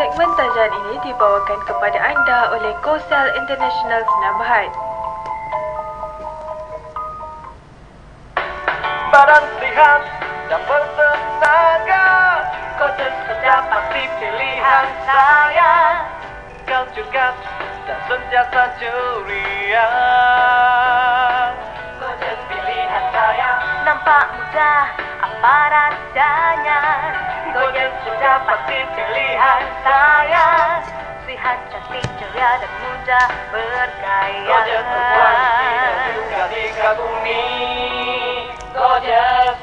Segmen tajan ini dibawakan kepada anda oleh Kosel International Senam Berhad. Badan sehat dan bertenaga, Kosel sudah pasti pilihan saya. Kau juga dan sentiasa ceria. Kosel pilihan saya. Nampak mudah apa rasanya? Kosel sudah pasti pilihan saya. Sehat, cantik, ceria dan mudah bergaya. Kosel berkualiti dan juga dikagumi. Gorgeous.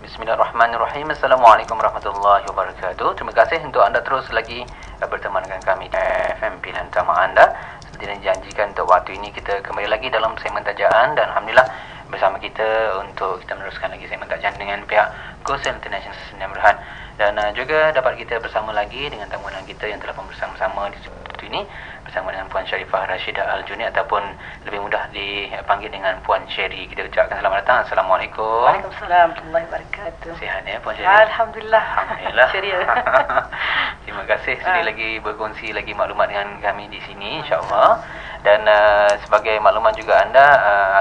Bismillahirrahmanirrahim. Assalamualaikum warahmatullahi wabarakatuh. Terima kasih untuk anda terus lagi berteman dengan kami FM Pilihan Utama anda. Seperti yang dijanjikan untuk waktu ini kita kembali lagi dalam segmen tajaan, dan alhamdulillah bersama kita untuk kita meneruskan lagi segmen tajaan dengan pihak Kosel International Senam Berhad, dan juga dapat kita bersama lagi dengan tamu kita yang telah bersama-sama di waktu ini bersama dengan Puan Sharifah Rashidah Al-Juni ataupun lebih mudah dipanggil dengan Puan Sherry. Kita ucapkan selamat datang. Assalamualaikum. Waalaikumsalam warahmatullahi wabarakatuh. Sihat ya Puan Sherry? Alhamdulillah. Alhamdulillah. Ceria. Terima kasih sudah lagi berkongsi lagi maklumat dengan kami di sini, insya-Allah. Dan sebagai makluman juga anda,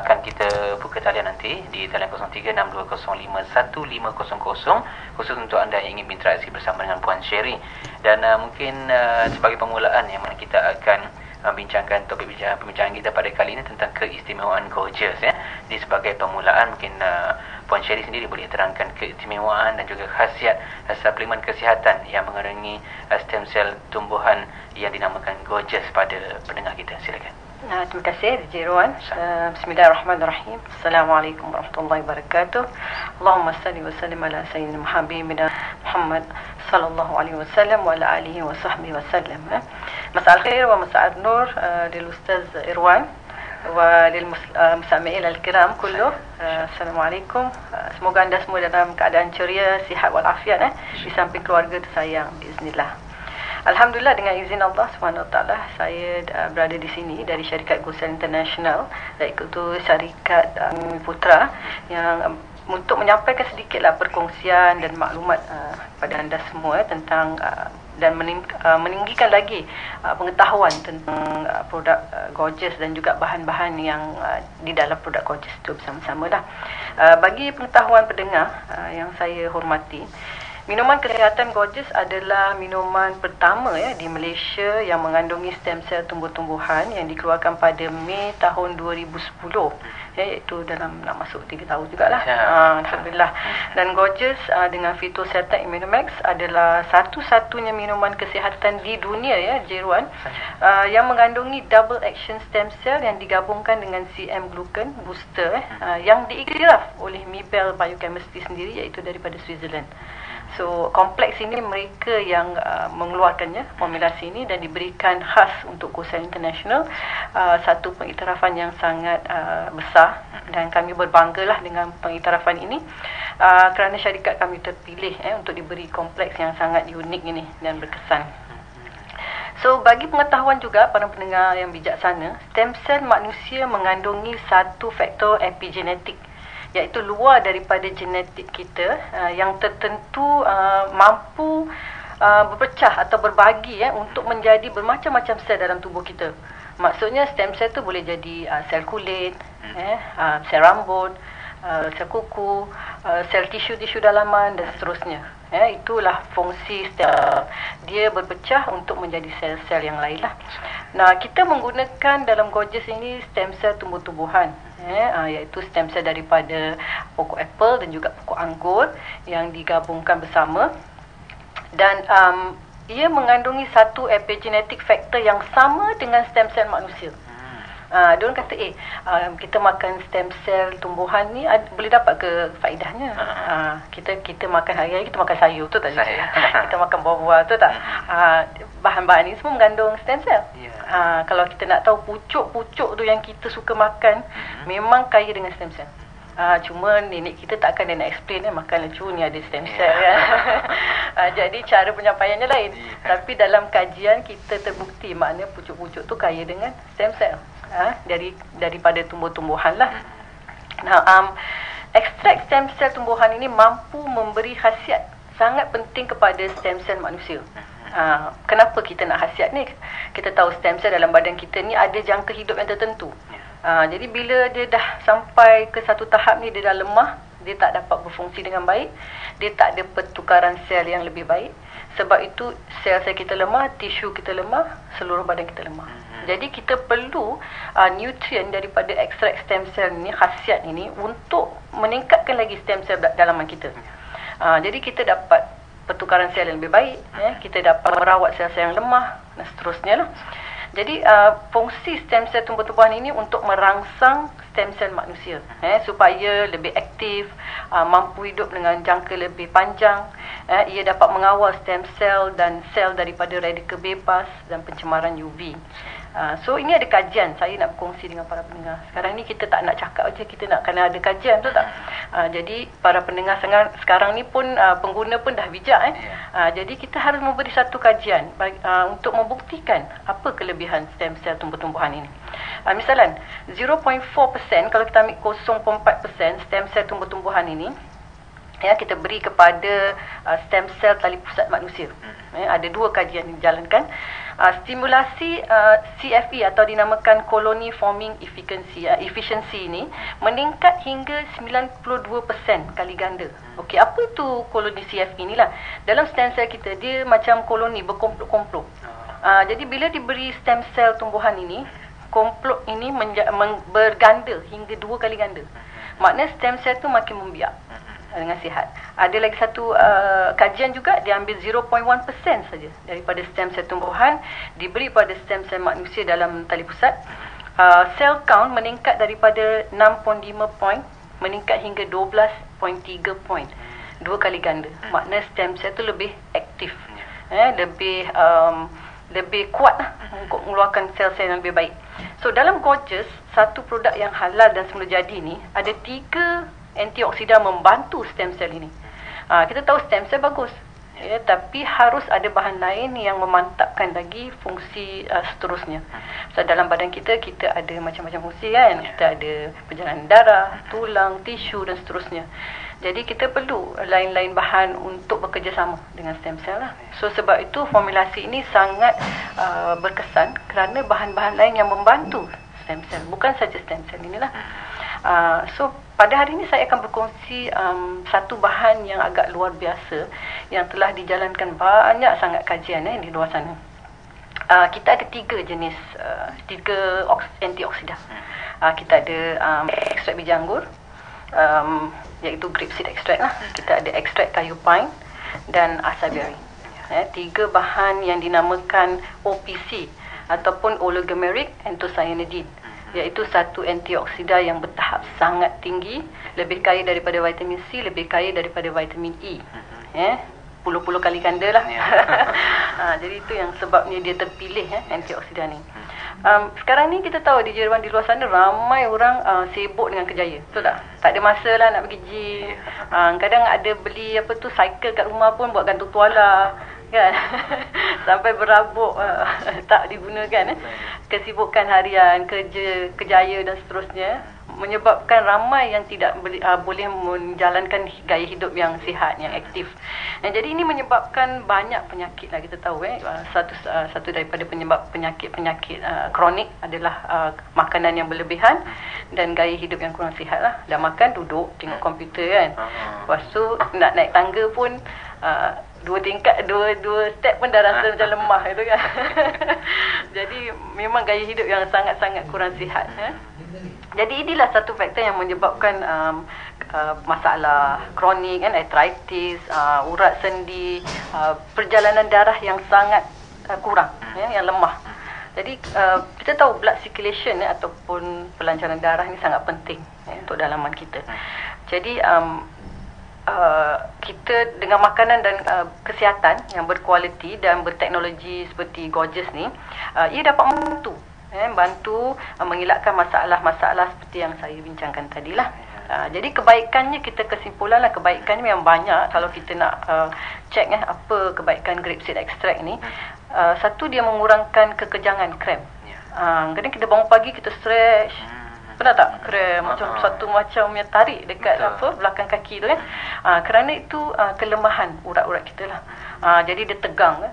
akan kita buka talian nanti di talian 0362051500 khusus untuk anda yang ingin berinteraksi bersama dengan Puan Sherry. Dan mungkin sebagai permulaan yang mana kita akan bincangkan topik perbincangan kita pada kali ini tentang keistimewaan Gorgeous ya. Jadi sebagai permulaan mungkin Puan Sherry sendiri boleh terangkan keistimewaan dan juga khasiat suplemen kesihatan yang mengandungi stem cell tumbuhan yang dinamakan Gorgeous pada pendengar kita. Silakan. Terima kasih DJ Irwan. Bismillahirrahmanirrahim. Assalamualaikum warahmatullahi wabarakatuh. Allahumma salli wa sallim ala sayyidina Muhammad sallallahu alaihi wasallam wa ala alihi wa sahbihi wasallam. Masal khair wa masal nur lil ustaz Irwan wa lil musami'in al-kiram kullu. Assalamualaikum. Semoga anda semua dalam keadaan ceria, sihat walafiat di samping keluarga tersayang biiznillah. Alhamdulillah, dengan izin Allah SWT, saya berada di sini dari syarikat Kosel International, iaitu syarikat Putra, yang untuk menyampaikan sedikitlah perkongsian dan maklumat pada anda semua tentang dan meninggikan lagi pengetahuan tentang produk Gorgeous dan juga bahan-bahan yang di dalam produk Gorgeous itu bersama-sama lah. Bagi pengetahuan pendengar yang saya hormati, minuman kesihatan Gorgeous adalah minuman pertama di Malaysia yang mengandungi stem cell tumbuh-tumbuhan yang dikeluarkan pada Mei tahun 2010, iaitu dalam nak masuk 3 tahun jugalah. Alhamdulillah. Dan Gorgeous dengan Phytocertain Immunomax adalah satu-satunya minuman kesihatan di dunia Jeruan yang mengandungi double action stem cell yang digabungkan dengan CM glucan booster yang diiktiraf oleh Mibel Biochemistry sendiri, iaitu daripada Switzerland. So, kompleks ini mereka yang mengeluarkannya, formulasi ini, dan diberikan khas untuk Kosel International, satu pengiktirafan yang sangat besar, dan kami berbanggalah dengan pengiktirafan ini kerana syarikat kami terpilih untuk diberi kompleks yang sangat unik ini dan berkesan. So, bagi pengetahuan juga para pendengar yang bijaksana, stem cell manusia mengandungi satu faktor epigenetik, iaitu luar daripada genetik kita yang tertentu mampu berpecah atau berbagi untuk menjadi bermacam-macam sel dalam tubuh kita. Maksudnya stem cell tu boleh jadi sel kulit, sel rambut, sel kuku, sel tisu-tisu dalaman dan seterusnya. Itulah fungsi stem. Dia berpecah untuk menjadi sel-sel yang lain lah. Nah, kita menggunakan dalam Gorgeous ini stem cell tumbuh-tumbuhan, iaitu stem cell daripada pokok apple dan juga pokok anggur yang digabungkan bersama, dan ia mengandungi satu epigenetic factor yang sama dengan stem cell manusia. Diorang kata kita makan stem cell tumbuhan ni boleh dapat ke faedahnya? Kita makan hari-hari, kita makan sayur tu tak? Kita makan buah-buah tu tak? Bahan-bahan ni semua mengandung stem cell. Kalau kita nak tahu pucuk-pucuk tu yang kita suka makan, memang kaya dengan stem cell. Cuma nenek kita takkan dia nak explain makan lecu ni ada stem cell jadi cara penyampaiannya lain. Tapi dalam kajian kita terbukti makna pucuk-pucuk tu kaya dengan stem cell daripada tumbuh-tumbuhan lah. Nah, ekstrak stem cell tumbuhan ini mampu memberi khasiat sangat penting kepada stem cell manusia. Kenapa kita nak khasiat ni? Kita tahu stem cell dalam badan kita ni ada jangka hidup yang tertentu. Jadi bila dia dah sampai ke satu tahap ni, dia dah lemah, dia tak dapat berfungsi dengan baik, dia tak ada pertukaran sel yang lebih baik. Sebab itu sel-sel kita lemah, tisu kita lemah, seluruh badan kita lemah. Jadi kita perlu nutrien daripada ekstrak stem cell ni, khasiat ini, untuk meningkatkan lagi stem cell dalaman kita. Jadi kita dapat pertukaran sel yang lebih baik, kita dapat merawat sel-sel yang lemah dan seterusnya lah. Jadi fungsi stem cell tumbuh-tumbuhan ini untuk merangsang stem cell manusia, supaya lebih aktif, mampu hidup dengan jangka lebih panjang. Ia dapat mengawal stem cell dan sel daripada radikal bebas dan pencemaran UV. So ini ada kajian, saya nak berkongsi dengan para pendengar. Sekarang ni kita tak nak cakap aja, kita nak kena ada kajian, betul tak? Jadi para pendengar sekarang ni pun pengguna pun dah bijak jadi kita harus memberi satu kajian untuk membuktikan apa kelebihan stem cell tumbuh-tumbuhan ini. Misalan 0.4%, kalau kita ambil 0.4% stem cell tumbuh-tumbuhan ini, kita beri kepada stem cell tali pusat manusia. Ada dua kajian yang dijalankan. Stimulasi CFE atau dinamakan colony forming efficiency ini meningkat hingga 92% kali ganda. Okey, apa tu koloni CFE inilah? Dalam stem cell kita, dia macam koloni berkomplok-komplok. Jadi bila diberi stem cell tumbuhan ini, komplok ini berganda hingga 2 kali ganda. Maknanya stem cell tu makin membiak dengan sihat. Ada lagi satu kajian juga, dia ambil 0.1% saja daripada stem cell tumbuhan, diberi pada stem cell manusia dalam tali pusat. Cell count meningkat daripada 6.5 point meningkat hingga 12.3 point, 2 kali ganda. Maknanya stem cell tu lebih aktif, lebih kuat untuk mengeluarkan sel-sel yang lebih baik. So dalam Gorgeous, satu produk yang halal dan semula jadi ni, ada 3 antioksidan membantu stem cell ini. Kita tahu stem cell bagus, tapi harus ada bahan lain yang memantapkan lagi fungsi seterusnya. So dalam badan kita ada macam-macam fungsi kan. Kita ada perjalanan darah, tulang, tisu dan seterusnya. Jadi kita perlu lain-lain bahan untuk bekerjasama dengan stem cell lah. So sebab itu formulasi ini sangat berkesan kerana bahan-bahan lain yang membantu stem cell, bukan saja stem cell inilah. So pada hari ini saya akan berkongsi satu bahan yang agak luar biasa yang telah dijalankan banyak sangat kajian di luar sana. Kita ada 3 jenis 3 antioksidan. Kita ada ekstrak biji anggur, iaitu grapeseed extract lah. Kita ada ekstrak kayu pine dan acai berry. 3 bahan yang dinamakan OPC ataupun oligomeric anthocyanidin, iaitu satu antioksidan yang bertahap sangat tinggi, lebih kaya daripada vitamin C, lebih kaya daripada vitamin E. Puluh-puluh kali ganda lah. Jadi itu yang sebabnya dia terpilih antioksidan ni. Sekarang ni kita tahu di Jerman, di luar sana ramai orang sibuk dengan kerjaya, betul tak? Tak ada masa lah nak pergi gym. Kadang ada beli cycle kat rumah pun buat gantung tuala kan. Sampai berabuk tak digunakan. Kesibukan harian, kerjaya dan seterusnya menyebabkan ramai yang tidak boleh menjalankan gaya hidup yang sihat, yang aktif. Jadi ini menyebabkan banyak penyakit lah, kita tahu satu daripada penyebab penyakit kronik adalah makanan yang berlebihan dan gaya hidup yang kurang sihat lah. Dah makan duduk tengok komputer kan. Lepas tu nak naik tangga pun 2 step pun dah rasa macam lemah itu kan. Jadi memang gaya hidup yang sangat-sangat kurang sihat. Jadi inilah satu faktor yang menyebabkan masalah kronik kan, arthritis, urat sendi, perjalanan darah yang sangat kurang, yang lemah. Jadi kita tahu blood circulation ataupun pelancaran darah ni sangat penting untuk dalaman kita. Jadi kita dengan makanan dan kesihatan yang berkualiti dan berteknologi seperti Gorgeous ni, ia dapat membantu mengelakkan masalah-masalah seperti yang saya bincangkan tadilah. Jadi kebaikannya, kita kesimpulanlah kebaikannya memang banyak. Kalau kita nak check apa kebaikan grapeseed extract ni, satu, dia mengurangkan kekejangan, kram. Kadang kita bangun pagi kita stretch, Pernah tak kram macam satu macam yang tarik dekat belakang kaki tu kan. Kerana itu kelemahan urat-urat kita lah. Jadi dia tegang,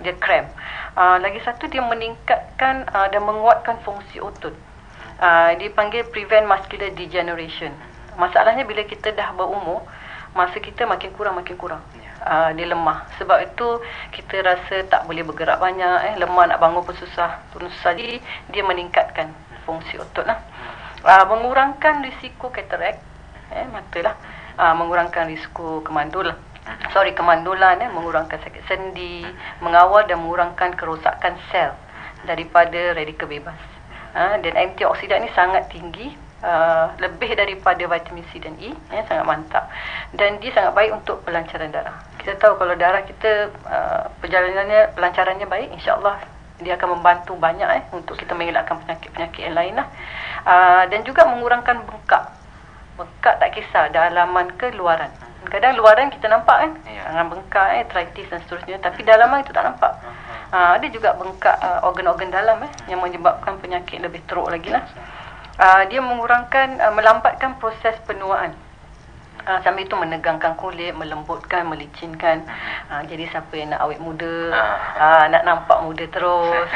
dia cramp. Lagi satu, dia meningkatkan dan menguatkan fungsi otot. Dipanggil prevent muscular degeneration. Masalahnya bila kita dah berumur, masa kita makin kurang. Dia lemah. Sebab itu kita rasa tak boleh bergerak banyak, lemah, nak bangun pun susah, turun susah. Jadi dia meningkatkan fungsi otot lah. Mengurangkan risiko katarak mata lah. Mengurangkan risiko kemandulan, mengurangkan sakit sendi, mengawal dan mengurangkan kerosakan sel daripada radikal bebas. Dan antioksidan ni sangat tinggi, lebih daripada vitamin C dan E, sangat mantap. Dan dia sangat baik untuk pelancaran darah. Kita tahu kalau darah kita pelancarannya baik, insya-Allah dia akan membantu banyak untuk kita mengelakkan penyakit-penyakit yang lain lah. Dan juga mengurangkan bengkak. Bengkak tak kisah dalaman ke luaran. Kadang luaran kita nampak kan, tangan bengkak, arthritis dan seterusnya, tapi dalaman itu tak nampak. Ada juga bengkak organ-organ dalam yang menyebabkan penyakit lebih teruk lagi lah. Dia melambatkan proses penuaan. Sambil itu menegangkan kulit, melembutkan, melicinkan. Jadi siapa yang nak awet muda, nak nampak muda terus,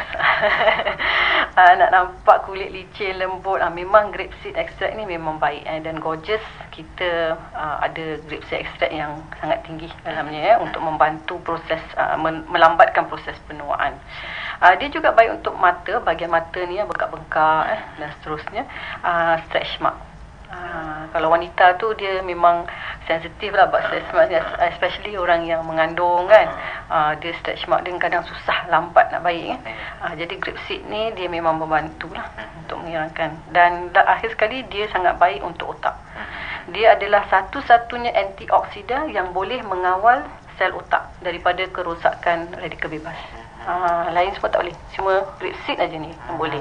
nak nampak kulit licin, lembut, memang grapeseed extract ni memang baik. Dan gorgeous, kita ada grapeseed extract yang sangat tinggi dalamnya untuk membantu proses, melambatkan proses penuaan. Dia juga baik untuk mata, bahagian mata ni bengkak-bengkak dan seterusnya. Stretch mark. Kalau wanita tu dia memang sensitif lah buat stretch mark, especially orang yang mengandung kan. Dia stretch mark dia kadang susah, lambat nak baik kan. Jadi grapeseed ni dia memang membantu lah untuk menghilangkan. Dan akhir sekali dia sangat baik untuk otak. Dia adalah satu-satunya antioksidan yang boleh mengawal sel otak daripada kerosakan radikal bebas. Lain semua tak boleh. Cuma grapeseed aja ni yang boleh.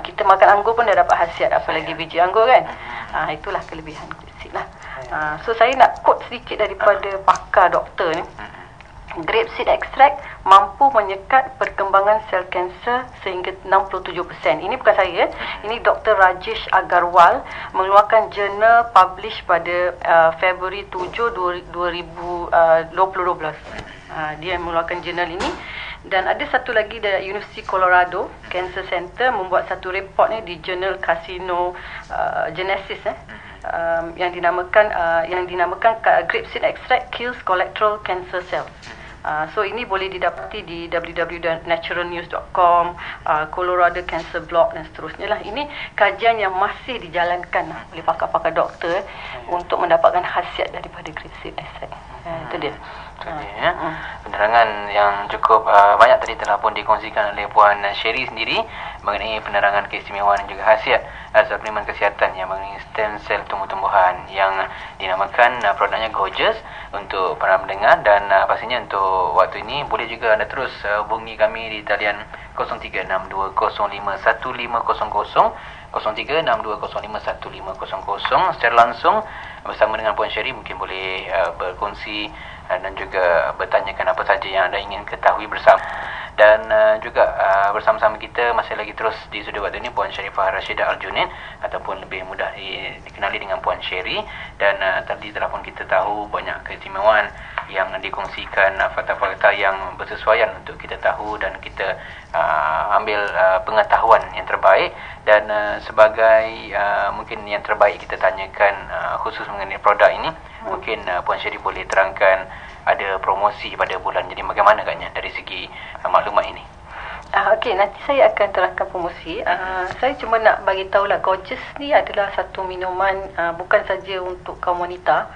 Kita makan anggur pun dah dapat khasiat, apalagi biji anggur kan. Itulah kelebihan grapeseed lah. So saya nak quote sedikit daripada pakar doktor ni. Grapeseed extract mampu menyekat perkembangan sel kanser sehingga 67%. Ini bukan saya, ini Dr. Rajesh Agarwal mengeluarkan jurnal publish pada Februari 7 2012. Dia mengeluarkan jurnal ini. Dan ada satu lagi dari University Colorado Cancer Center membuat satu report ni di jurnal Carcinogenesis yang dinamakan grapeseed extract kills colorectal cancer cells. So ini boleh didapati di www.naturalnews.com, Colorado Cancer Blog dan seterusnya lah. Ini kajian yang masih dijalankan oleh pakar-pakar doktor untuk mendapatkan khasiat daripada grapeseed extract. Itu dia. Penerangan yang cukup banyak tadi telah pun dikongsikan oleh Puan Sherry sendiri mengenai penerangan keistimewaan dan juga khasiat suplemen kesihatan yang mengenai stem cell tumbuh-tumbuhan yang dinamakan produknya Gorgeous untuk para pendengar. Dan pastinya untuk waktu ini boleh juga anda terus hubungi kami di talian 0362051500 0362051500 secara langsung bersama dengan Puan Sherry. Mungkin boleh berkongsi dan juga bertanyakan apa saja yang anda ingin ketahui bersama. Dan juga bersama-sama kita masih lagi terus di studio waktu ini Puan Sharifah Rashidah Al-Junaid, ataupun lebih mudah dikenali dengan Puan Sherry. Dan tadi telah pun kita tahu banyak keistimewaan yang dikongsikan, fakta-fakta yang bersesuaian untuk kita tahu dan kita ambil pengetahuan yang terbaik. Dan sebagai mungkin yang terbaik kita tanyakan khusus mengenai produk ini, mungkin Puan Sherry boleh terangkan ada promosi pada bulan. Jadi bagaimana agaknya dari segi maklumat ini? Okey, nanti saya akan terangkan promosi. Saya cuma nak bagi tahulah, Gorgeous ni adalah satu minuman bukan saja untuk kaum wanita,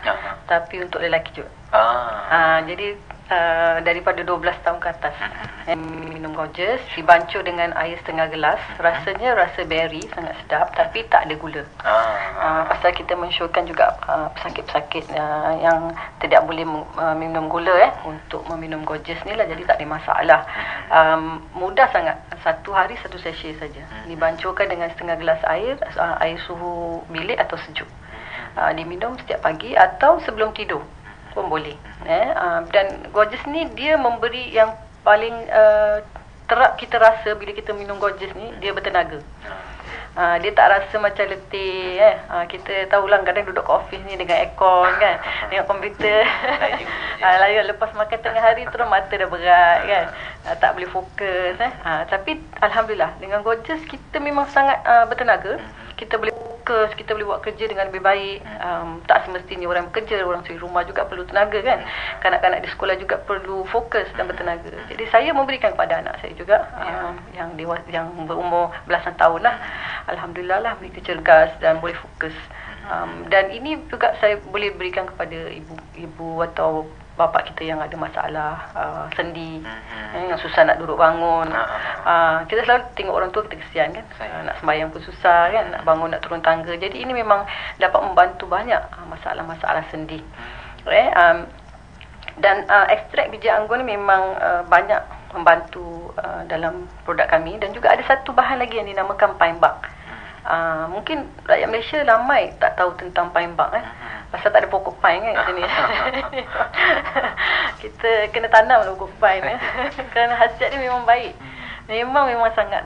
tapi untuk lelaki juga. Jadi daripada 12 tahun ke atas minum Gorgeous, dibancuh dengan air setengah gelas. Rasanya rasa berry, sangat sedap, tapi tak ada gula. Pasal kita mensyorkan juga pesakit-pesakit yang tidak boleh minum gula untuk meminum Gorgeous ni lah. Jadi tak ada masalah. Mudah sangat, satu hari satu sachet saja. Dibancuhkan dengan setengah gelas air suhu bilik atau sejuk. Diminum setiap pagi atau sebelum tidur pun boleh. Dan Gorgeous ni dia memberi yang paling terap kita rasa bila kita minum Gorgeous ni, dia bertenaga. Dia tak rasa macam letih kita tahulah kadang duduk kat office ni dengan aircon kan, dengan komputer. Layu lepas makan tengah hari terus mata dah berat kan. Tak boleh fokus tapi alhamdulillah dengan Gorgeous kita memang sangat bertenaga. Kita boleh fokus, kita boleh buat kerja dengan lebih baik. Tak semestinya orang bekerja, orang suri rumah juga perlu tenaga kan. Kanak-kanak di sekolah juga perlu fokus dan bertenaga. Jadi saya memberikan kepada anak saya juga yang berumur belasan tahun lah. Alhamdulillah lah mereka cergas dan boleh fokus. Dan ini juga saya boleh berikan kepada ibu atau bapa kita yang ada masalah sendi, yang susah nak duduk bangun. Kita selalu tengok orang tua, kita kesian kan. Nak sembahyang pun susah kan, nak bangun, nak turun tangga. Jadi ini memang dapat membantu banyak masalah-masalah sendi. Dan ekstrak biji anggur ni memang banyak membantu dalam produk kami. Dan juga ada satu bahan lagi yang dinamakan pine bark. Mungkin rakyat Malaysia ramai tak tahu tentang pine bark pasal tak ada pokok pine kan kat sini. Kita kena tanam pokok pine kerana khasiat dia memang baik. Memang sangat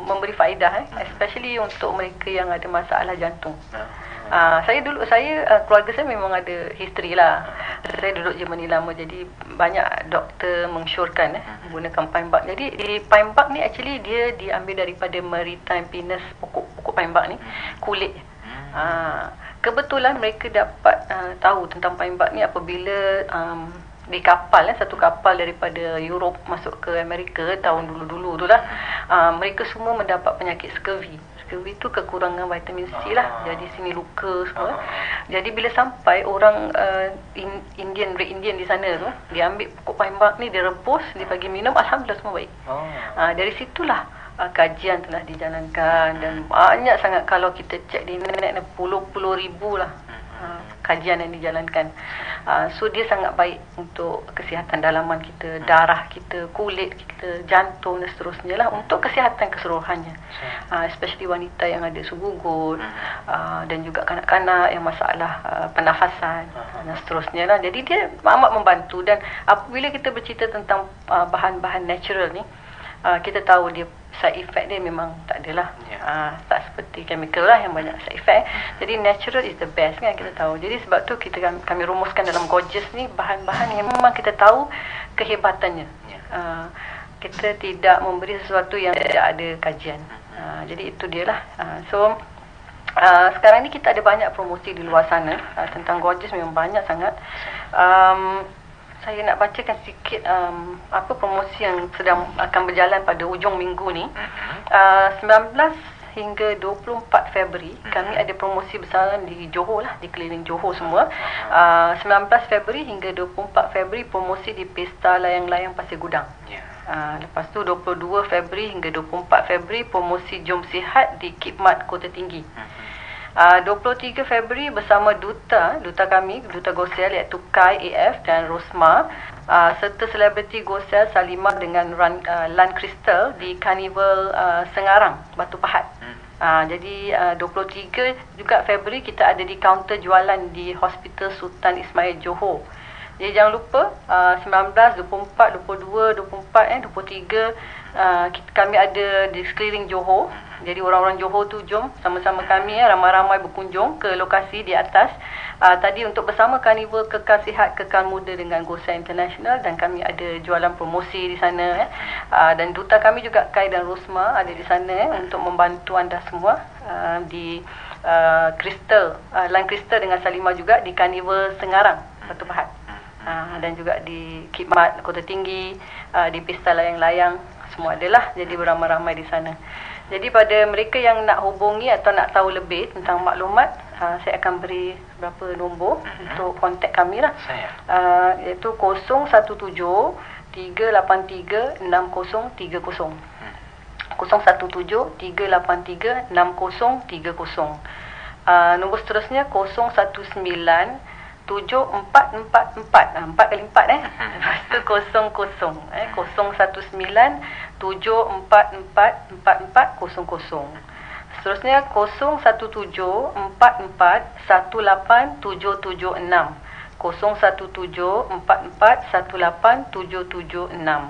memberi faedah especially untuk mereka yang ada masalah jantung. Keluarga saya memang ada history lah. Saya duduk Germany lama, jadi banyak doktor mengsyorkan menggunakan pine bark. Jadi di pine bark ni actually dia diambil daripada maritime pinus, pokok pine bark ni, kulit. Kebetulan mereka dapat tahu tentang pine bark ni apabila di kapal satu kapal daripada Europe masuk ke Amerika tahun dulu-dulu tu lah. Mereka semua mendapat penyakit scurvy. Scurvy tu kekurangan vitamin C lah. Jadi sini luka semua. Jadi bila sampai orang Red Indian di sana tu, dia ambil pokok pine bark ni, dia rebus, dia bagi minum, alhamdulillah semua baik. Dari situlah kajian telah dijalankan dan banyak sangat, kalau kita cek di internet puluh ribu lah kajian yang dijalankan. So dia sangat baik untuk kesihatan dalaman kita, darah kita, kulit kita, jantung dan seterusnya lah, untuk kesihatan keseluruhannya. Especially wanita yang ada sugugut dan juga kanak-kanak yang masalah pernafasan dan seterusnya lah. Jadi dia amat membantu. Dan apabila kita bercerita tentang bahan-bahan natural ni, kita tahu dia side effect dia memang tak adalah tak seperti chemical lah yang banyak side effect. Jadi natural is the best kan, kita tahu. Jadi sebab tu kami rumuskan dalam Gorgeous ni bahan-bahan yang memang kita tahu kehebatannya. Kita tidak memberi sesuatu yang tidak ada kajian. Jadi itu dia lah. Sekarang ni kita ada banyak promosi di luar sana tentang Gorgeous, memang banyak sangat. Saya nak bacakan sikit apa promosi yang sedang akan berjalan pada hujung minggu ni. 19 hingga 24 Februari kami ada promosi besar di Johor lah, di keliling Johor semua. 19 Februari hingga 24 Februari promosi di Pesta Layang-Layang Pasir Gudang. Lepas tu 22 Februari hingga 24 Februari promosi Jom Sihat di Khidmat Kota Tinggi. 23 Februari bersama duta kami, Duta Gosel, iaitu Kai AF dan Rosma, serta selebriti Gosel Salimah dengan Lan Crystal di Carnival Sengarang, Batu Pahat. Jadi 23 juga Februari kita ada di kaunter jualan di Hospital Sultan Ismail Johor. Jadi jangan lupa 19, 24, 22, 24, 23 kami ada di sekeliling Johor. Jadi orang-orang Johor tu jom sama-sama kami ramai-ramai berkunjung ke lokasi di atas. Tadi untuk bersama Karnival Kekal Sihat Kekal Muda dengan Gosel International, dan kami ada jualan promosi di sana. Dan duta kami juga Kai dan Rosma ada di sana untuk membantu anda semua di Lan Crystal dengan Salimah juga di Karnival Sengarang, Batu Pahat. Dan juga di Khidmat Kota Tinggi, di Pesta Layang-Layang, semua adalah. Jadi beramai-ramai di sana. Jadi pada mereka yang nak hubungi atau nak tahu lebih tentang maklumat, saya akan beri beberapa nombor untuk kontak kami lah. Iaitu 017 383 6030. 017 383 6030. Nombor seterusnya 019 7444. 4 kali 4 Lepas tu 00 019 744400. Seterusnya 017 44 18776. 017 44 18776.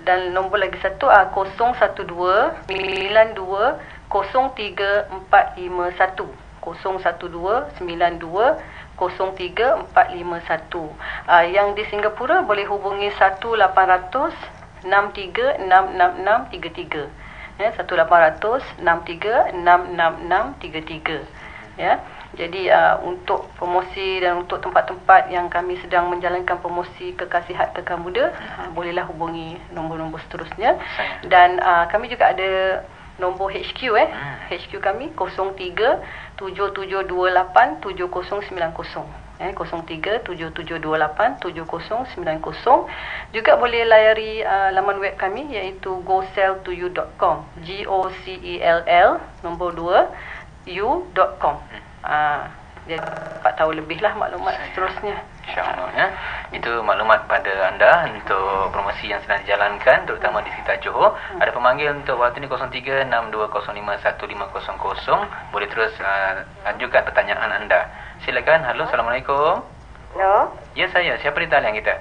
Dan nombor lagi satu 012 92 03451. 012 92 03451. Yang di Singapura boleh hubungi 1800 63 ya, 1800 63 ya. Jadi untuk promosi dan untuk tempat-tempat yang kami sedang menjalankan promosi kekasihat kekal muda, bolehlah hubungi nombor-nombor seterusnya. Dan kami juga ada nombor HQ HQ kami 03 7728 7090. 037728 7090. Juga boleh layari laman web kami iaitu gocelltoyou.com. GOCELL nombor 2 u.com. Dia dapat tahu lebih lah maklumat seterusnya. InsyaAllah ya. Itu maklumat pada anda untuk promosi yang sedang dijalankan, terutama di sekitar Johor. Ada pemanggil untuk waktu ini 0362051500. Boleh terus ajukan pertanyaan anda. Silakan. Halo, Assalamualaikum. Halo. Ya, saya. Siapa di talian kita?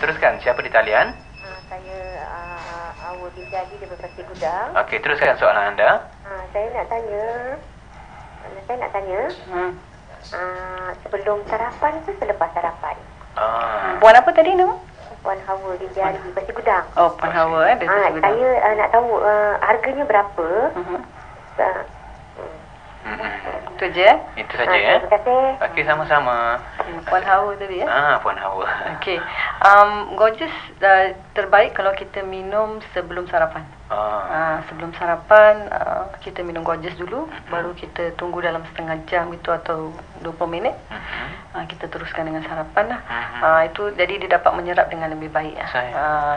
Teruskan. Siapa di talian? Saya Awal Bijadi daripada Pasir Gudang. Okey, teruskan soalan anda. Saya nak tanya. Sebelum sarapan ke selepas sarapan? Puan apa tadi nama? Puan Hawa Bijadi Pasir Gudang. Oh, Puan Hawa dari Pasir Gudang. Saya nak tahu harganya berapa? Itu je. Itu saja ya. Terima kasih. Okey, sama-sama. Puan Hawa tadi ya. Puan Hawa. Okey. Gorgeous terbaik kalau kita minum sebelum sarapan. Sebelum sarapan kita minum Gorgeous dulu, baru kita tunggu dalam setengah jam itu atau 20 minit. Kita teruskan dengan sarapan lah. Itu jadi dia dapat menyerap dengan lebih baik.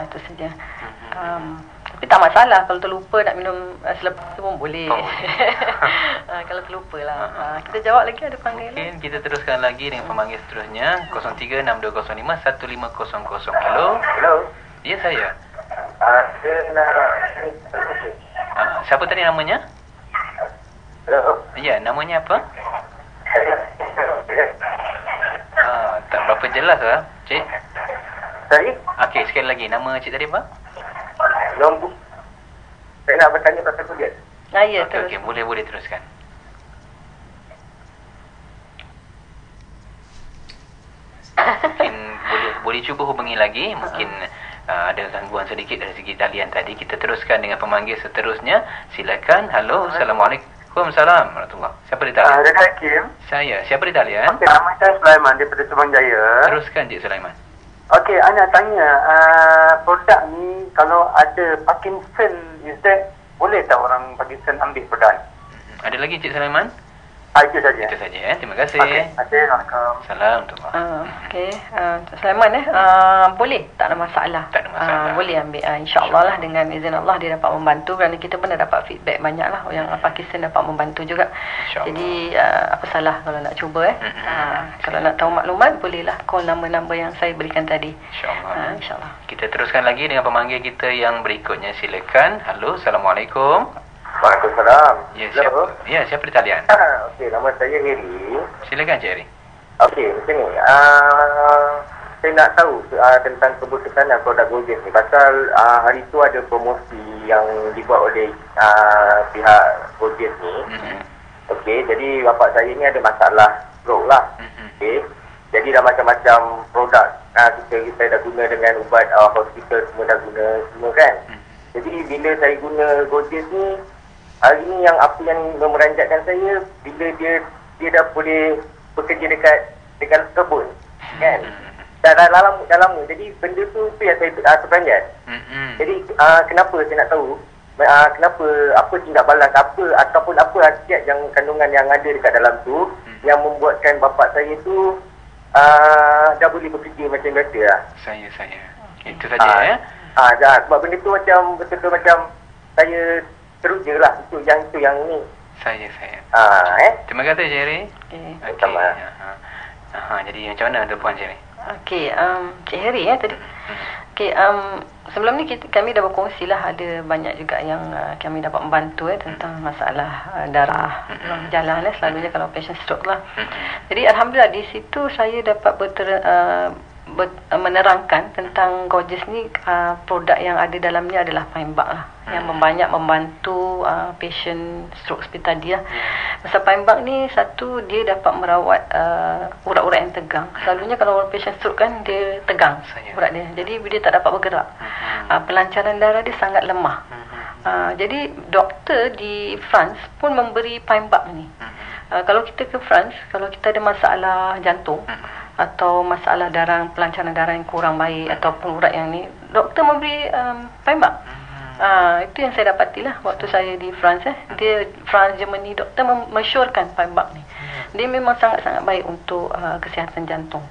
Itu saja. Tapi tak masalah kalau terlupa nak minum selepas tu pun boleh. Kalau terlupa lah. Kita jawab lagi, ada panggilan. Mungkin kita teruskan lagi dengan pemanggil seterusnya 0362051500. Halo. Hello. Ya, saya. Saya nak... Siapa tadi namanya? Hello. Ya, namanya apa? Tak berapa jelas lah, Cik. Sorry? Okey, sekali lagi. Nama Cik tadi apa? Nombor. Saya nak bertanya pasal kuliah. Ya, terus. Okey, boleh teruskan. Mungkin boleh cuba hubungi lagi. Mungkin ada gangguan sedikit dari segi talian tadi. Kita teruskan dengan pemanggil seterusnya. Silakan. Halo. Assalamualaikum. Waalaikumsalam warahmatullahi. Siapa di talian? Rekan Hakim. Saya. Siapa di talian? Okay, nama saya Sulaiman daripada Subang Jaya. Teruskan, Cik Sulaiman. Okey, Ana tanya, produk ni kalau ada Parkinson, is that boleh tak orang Parkinson ambil produk ni? Ada lagi, Cik Sulaiman? Itu saja. Itu saja ya. Terima kasih. Okey, Assalamualaikum. Assalamualaikum. Okey, Sulaiman boleh, tak ada masalah. Tak ada masalah. Boleh ambil. InsyaAllah lah, dengan izin Allah dia dapat membantu, kerana kita pun dah dapat feedback banyak lah yang Pakistan dapat membantu juga. Jadi apa salah kalau nak cuba kalau nak tahu maklumat bolehlah call nama-nama yang saya berikan tadi. InsyaAllah. InsyaAllah. Kita teruskan lagi dengan pemanggil kita yang berikutnya. Silakan. Halo, Assalamualaikum. Waalaikumsalam. Ya, siapa? Ya, siapa di talian? Okey, nama saya Heri. Silakan, Cik Ari. Okey, macam ni. Saya nak tahu tentang keputusan produk Gorgeous ni. Pasal hari tu ada promosi yang dibuat oleh pihak Gorgeous ni. Okey, jadi bapak saya ni ada masalah stroke lah. Okey, jadi dah macam-macam produk kita dah guna dengan ubat hospital semua dah guna semua kan. Jadi bila saya guna Gorgeous ni, hari ni yang apa yang memeranjatkan saya, bila dia dah boleh bekerja dekat kebun kan. Dah lama. Jadi benda tu yang saya terperanjat. Jadi kenapa saya nak tahu kenapa, apa tindak balas apa ataupun apa khasiat yang kandungan yang ada dekat dalam tu yang membuatkan bapak saya tu dah boleh bekerja macam biasa lah. Saya. Itu saja ya. Sebab benda tu macam betul-betul macam saya terus je lah. Itu yang ni. Saya. Terima kasih, Cik Ari. Okey. Okey. Jadi macam mana untuk Puan Cik Ari? Okey, Cik Heri tadi. Okey, sebelum ni kami dah berkongsi lah, ada banyak juga yang kami dapat membantu tentang masalah darah berjalan selalunya kalau patient stroke lah. Jadi alhamdulillah di situ saya dapat menerangkan tentang Gorgeous ni, produk yang ada dalamnya adalah Pine Bark lah, yang banyak membantu patient stroke seperti tadi lah. Pasal Pine Bark ni, satu, dia dapat merawat urat-urat yang tegang. Selalunya kalau patient stroke kan dia tegang urat dia, jadi dia tak dapat bergerak. Pelancaran darah dia sangat lemah. Jadi doktor di France pun memberi Pine Bark ni. Kalau kita ke France, kalau kita ada masalah jantung atau masalah pelancaran darah yang kurang baik ataupun urat yang ni, doktor memberi Pine Bark. Itu yang saya dapatilah waktu saya di France. Dia France, Germany, doktor mensyorkan Pine Bark ni. Dia memang sangat-sangat baik untuk kesihatan jantung,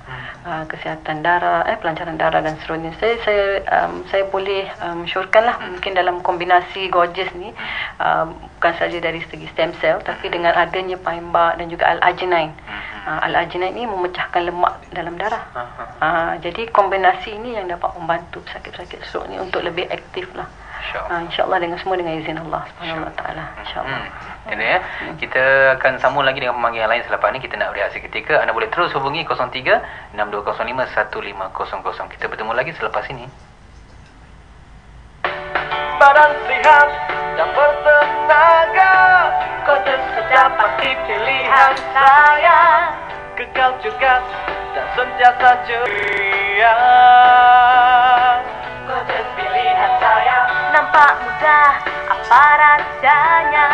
kesihatan darah, pelancaran darah dan seterusnya. Saya boleh syorkanlah, mungkin dalam kombinasi Gorgeous ni, bukan saja dari segi stem cell, tapi dengan adanya Pine Bark dan juga L-arginine. L-arginine ni memecahkan lemak dalam darah. Jadi kombinasi ini yang dapat membantu sakit-sakit stroke ni untuk lebih aktif lah. InsyaAllah dengan semua dengan izin Allah Subhanahu Wa Taala. InsyaAllah. Ini ya. Kita akan sambung lagi dengan pemanggil yang lain selepas ni. Kita nak berehat seketika. Anda boleh terus hubungi 03-6205-1500. Kita bertemu lagi selepas ini. Badan sihat dan bertenaga, Gorgeous sudah pasti pilihan saya. Kekal juga dan sentiasa ceria, Gorgeous pilihan saya. Nampak mudah apa rasanya,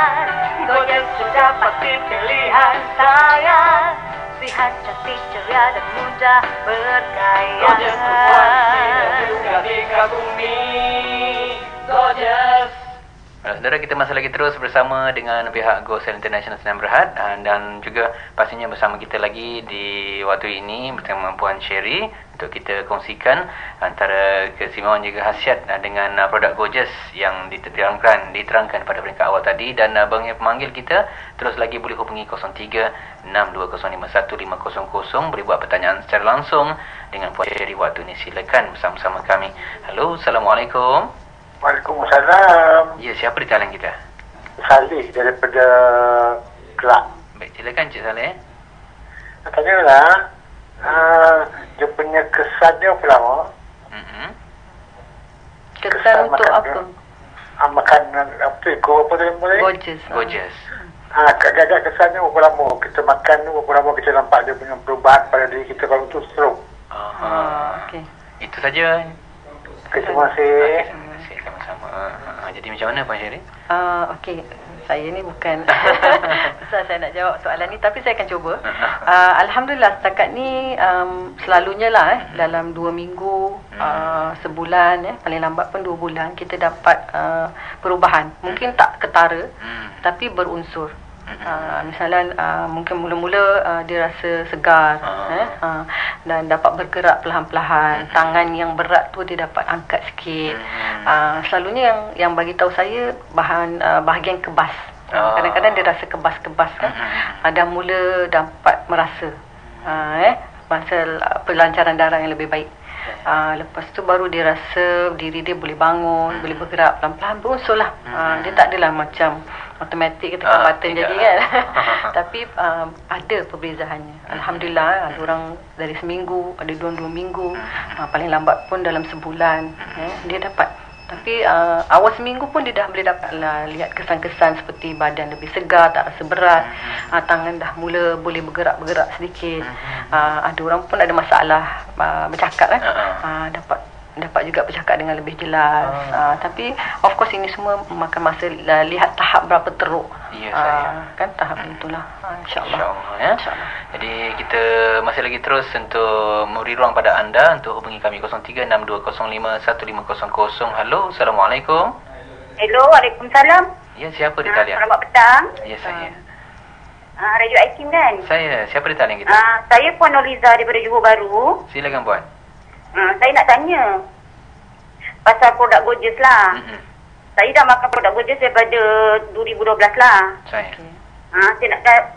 Gorgeous sudah pasti pilihan saya. Sihat, cantik, ceria dan mudah bergaya. Gorgeous berkualiti dan juga dikagumi, Gorgeous. Saudara, kita masih lagi terus bersama dengan pihak Go Cell International Senam Berhad, dan juga pastinya bersama kita lagi di waktu ini bersama Puan Sherry untuk kita kongsikan antara keistimewaan juga khasiat dengan produk Gorgeous yang diterangkan pada peringkat awal tadi. Dan bagi pemanggil kita terus lagi boleh hubungi 03-6205-1500, boleh buat pertanyaan secara langsung dengan Puan Sherry waktu ini. Silakan bersama-sama kami. Halo, Assalamualaikum. Waalaikumsalam. Ya, siapa di talian kita? Salih daripada Kelak. Baik, silakan Cik Saleh. Katanya dia punya kesannya apa lama? Kesan untuk apa? Makanan apa tu? Apa tu namanya? Gorgeous. Gorgeous. Agak kesannya berapa lama kita makan, berapa lama kita nampak dia punya perubahan pada diri kita kalau tu stroke. Okey. Itu saja. Terima kasih. Sama-sama. Jadi macam mana Puan Sherry? Okey, saya ni bukan besar saya nak jawab soalan ni, tapi saya akan cuba. Alhamdulillah setakat ni selalunya lah dalam 2 minggu, sebulan, paling lambat pun 2 bulan kita dapat perubahan. Mungkin tak ketara, tapi berunsur. Misalnya mungkin mula-mula dia rasa segar, dan dapat bergerak perlahan-lahan. Tangan yang berat tu dia dapat angkat sikit. Selalunya yang bagi tahu saya bahagian kebas. Kadang-kadang dia rasa kebas-kebas kan. Dah mula dapat merasa pasal pelancaran darah yang lebih baik. Lepas tu baru dia rasa diri dia boleh bangun, boleh bergerak pelan-pelan, berunsur lah. Dia tak adalah macam automatik tekan button jadi kan. Tapi ada perbezaannya. Alhamdulillah, ada orang dari seminggu, ada 2 minggu, paling lambat pun dalam sebulan dia dapat. Tapi awal seminggu pun dia dah boleh dapat lihat kesan-kesan seperti badan lebih segar, tak rasa berat, tangan dah mula boleh bergerak-bergerak sedikit. Ada orang pun ada masalah bercakap kan, dapat juga bercakap dengan lebih jelas. Tapi of course ini semua memakan masa, lihat tahap berapa teruk. Ya, saya. Kan tahap itulah. InsyaAllah. InsyaAllah, ya. Jadi kita masih lagi terus untuk memberi ruang pada anda untuk hubungi kami 03-6205-1500. Halo, Assalamualaikum. Hello, Waalaikumsalam. Ya, siapa di talian? Selamat petang. Ya, saya. Radio Aikim kan? Saya, siapa di talian kita? Saya Puan Noliza daripada Johor Bahru. Silakan Puan. Saya nak tanya pasal produk Gorgeous lah. Saya dah makan produk Gorgeous daripada 2012 lah. Saya. Saya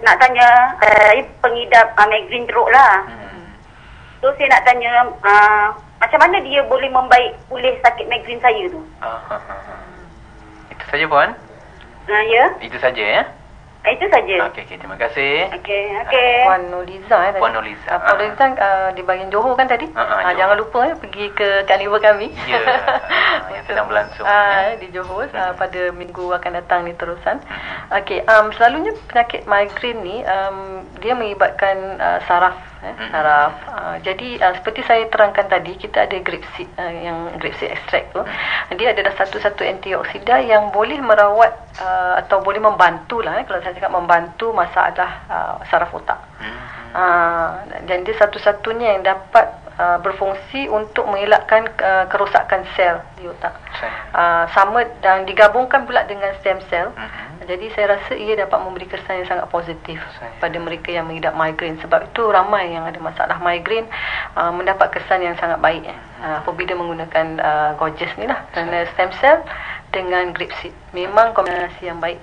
nak tanya, saya pengidap migraine teruk lah. So saya nak tanya, macam mana dia boleh membaik pulih sakit migraine saya tu? Itu saja Puan? Ya. Itu saja ya? Itu saja. Okey, terima kasih. Okey. Puan Nurliza tadi. Puan Nurliza. Puan Nurliza di bahagian Johor kan tadi? Johor. Jangan lupa pergi ke carnival kami. Ya. Yang sedang berlangsung. Di Johor pada minggu akan datang ni terusan. Okey, selalunya penyakit migraine ni dia mengibatkan saraf saraf. Jadi seperti saya terangkan tadi, kita ada grapeseed yang grapeseed extract tu. Dia adalah satu-satu antioksida yang boleh merawat atau boleh membantulah kalau saya cakap membantu masalah saraf otak. Dan dia satu-satunya yang dapat berfungsi untuk mengelakkan kerosakan sel di otak. Sama dan digabungkan pula dengan stem cell. Jadi saya rasa ia dapat memberi kesan yang sangat positif pada mereka yang mengidap migraine. Sebab itu ramai yang ada masalah migraine mendapat kesan yang sangat baik apabila menggunakan Gorgeous ni lah. Kerana stem cell dengan grapeseed memang kombinasi yang baik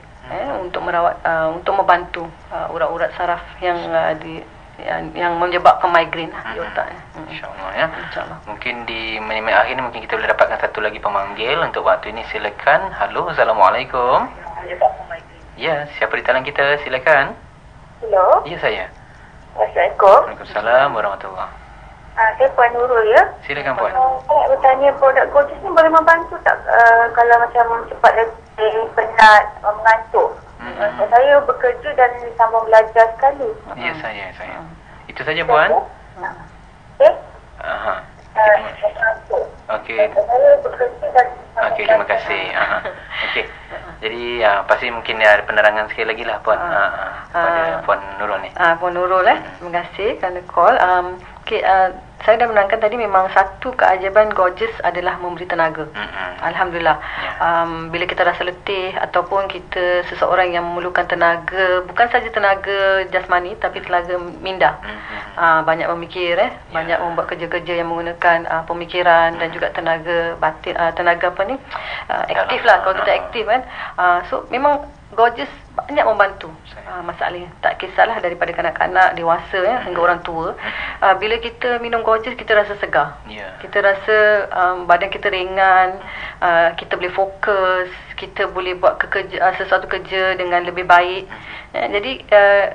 untuk merawat untuk membantu urat-urat saraf yang yang menyebabkan migraine di otak. InsyaAllah ya. InsyaAllah. Mungkin di minit-minit akhir ni mungkin kita boleh dapatkan satu lagi pemanggil untuk waktu ini. Silakan. Halo, Assalamualaikum. Ya, siapa di talian kita? Silakan. Hello. Ya, saya. Assalamualaikum. Waalaikumsalam warahmatullahi. Saya Puan Nurul ya. Silakan Puan. Saya nak bertanya produk Gorgeous ni boleh membantu tak kalau macam cepat letih, penat, mengantuk? Saya bekerja dan sambung belajar sekali. Ya, saya. Itu saja Puan. Aha. Okey. Saya bekerja dan Okey, terima kasih. Okey. Jadi pasti mungkin ada penerangan sekali lagi lah Puan. Pada Puan Nurul ni. Puan Nurul terima kasih kerana call. Okey, saya dah menerangkan tadi memang satu keajaiban Gorgeous adalah memberi tenaga. Alhamdulillah. Bila kita rasa letih ataupun kita seseorang yang memerlukan tenaga, bukan saja tenaga jasmani tapi tenaga minda. Banyak memikir banyak membuat kerja-kerja yang menggunakan pemikiran dan juga tenaga batin, tenaga apa ni? Aktif lah kalau kita aktif kan. So memang Gorgeous banyak membantu masalahnya. Tak kisahlah daripada kanak-kanak, dewasa hingga orang tua. Bila kita minum Gorgeous, kita rasa segar. Kita rasa badan kita ringan, kita boleh fokus, kita boleh buat sesuatu kerja dengan lebih baik. Jadi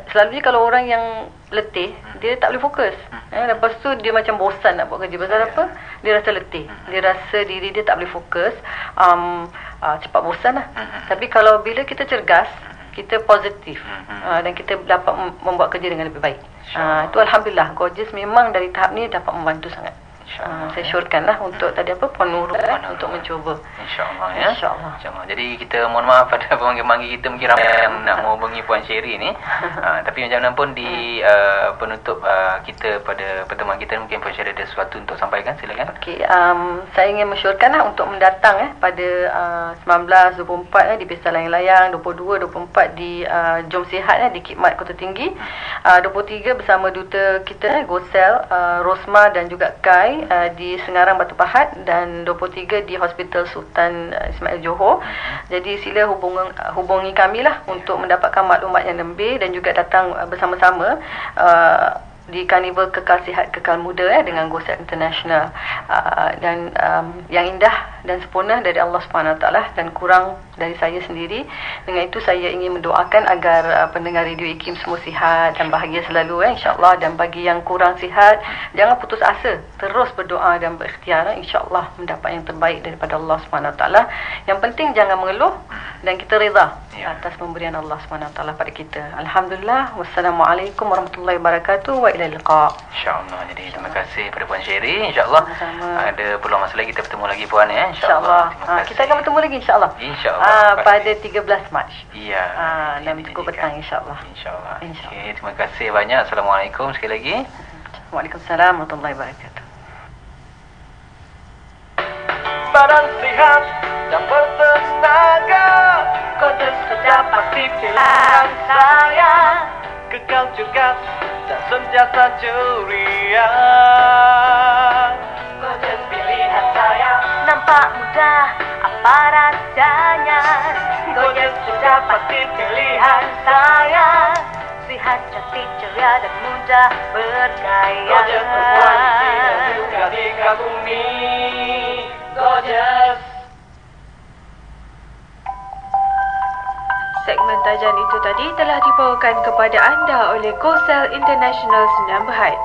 selalunya kalau orang yang letih, dia tak boleh fokus. Lepas tu dia macam bosan nak buat kerja. Pasal apa? Dia rasa letih. Dia rasa diri dia tak boleh fokus. Cepat bosan lah. Tapi kalau bila kita cergas, kita positif dan kita dapat membuat kerja dengan lebih baik. Itu Alhamdulillah. Gorgeous memang dari tahap ni dapat membantu sangat. Saya syorkanlah untuk tadi apa Puan Nurul untuk mencuba. InsyaAllah ya. InsyaAllah. Jadi kita mohon maaf pada pemanggil-pemanggil kita mungkin ramai yang nak menghubungi Puan Sherry ni. Tapi macam mana pun di penutup kita pada pertemuan kita mungkin Puan Sherry ada sesuatu untuk sampaikan. Silakan. Okey, saya ingin mensyurkanlah untuk mendatang pada 19, 24 di Pesta Layang-Layang, 22, 24 di Jom Sihat di Khidmat Kota Tinggi, 23 bersama duta kita Gosel, Rosma dan juga Kai di Sengarang Batu Pahat, dan 23 di Hospital Sultan Ismail Johor. Jadi sila hubungi kami lah untuk mendapatkan maklumat yang lebih dan juga datang bersama-sama di Karnival Kekal Sihat Kekal Muda dengan Gosel International. Dan yang indah dan sempurna dari Allah SWT dan kurang dari saya sendiri. Dengan itu saya ingin mendoakan agar pendengar Radio IKIM semua sihat dan bahagia selalu insya-Allah. Dan bagi yang kurang sihat, jangan putus asa, terus berdoa dan berikhtiar, insya-Allah mendapat yang terbaik daripada Allah SWT. Yang penting jangan mengeluh dan kita reda atas pemberian Allah SWT pada kita. Alhamdulillah. Wassalamualaikum warahmatullahi wabarakatuh. Wa ilal liqa. InsyaAllah. Jadi terima kasih kepada Puan Sherry. InsyaAllah ada peluang masa lagi kita bertemu lagi Puan ya. InsyaAllah. Kita akan bertemu lagi insyaAllah. InsyaAllah. Pada 13 Mac. Ya. Dan pukul petang insyaAllah. InsyaAllah. Okay, terima kasih banyak. Assalamualaikum sekali lagi. Waalaikumsalam warahmatullahi wabarakatuh. Badan sehat dan bertenaga, Gorgeous sudah pasti pilihan saya. Kekal cergas dan sentiasa ceria, Gorgeous pilihan saya. Nampak mudah, apa rasanya? Gorgeous sudah pasti pilihan saya. Sihat, cantik, ceria dan mudah bergaya. Gorgeous berkualiti dan juga dikagumi. Gorgeous. Segmen tajan itu tadi telah dibawakan kepada anda oleh Go Sell International Sdn Bhd.